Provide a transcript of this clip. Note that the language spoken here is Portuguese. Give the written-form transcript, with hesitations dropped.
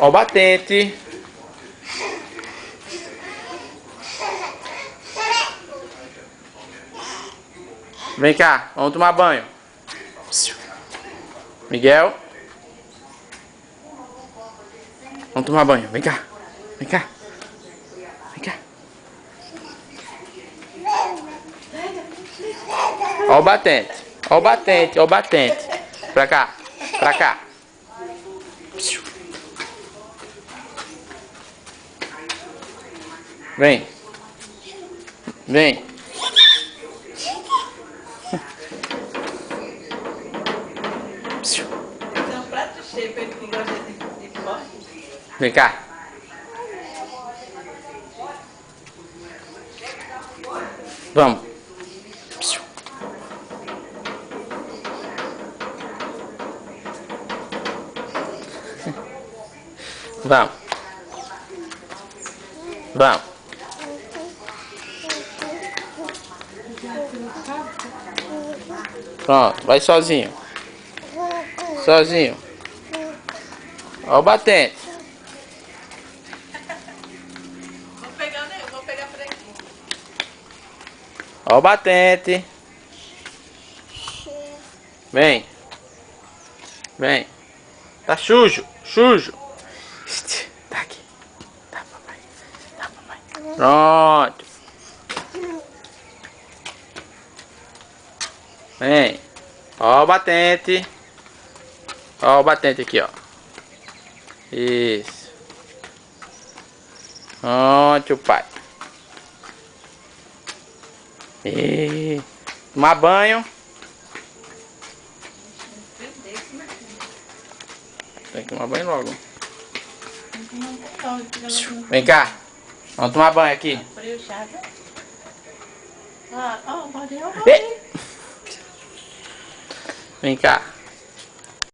Ó o batente. Vem cá, vamos tomar banho. Miguel. Vamos tomar banho, vem cá. Vem cá. Vem cá. Ó o batente. Ó o batente, ó o batente. Pra cá, pra cá. Vem. Vem. É um prato cheio pra ele que gosta de forte. Vem cá. Vamos. Vamos. Vamos. Pronto, vai sozinho. Sozinho. Ó o batente. Vou pegar, né? Vou pegar por aqui. Ó o batente. Vem. Vem. Tá sujo. Sujo. Tá aqui. Tá, papai. Tá, papai. Pronto. Vem. Ó o batente. Ó o batente aqui, ó. Isso. Pronto, pai. E tomar banho. Tem que tomar banho logo. Vem cá. Vamos tomar banho aqui. Vem cá.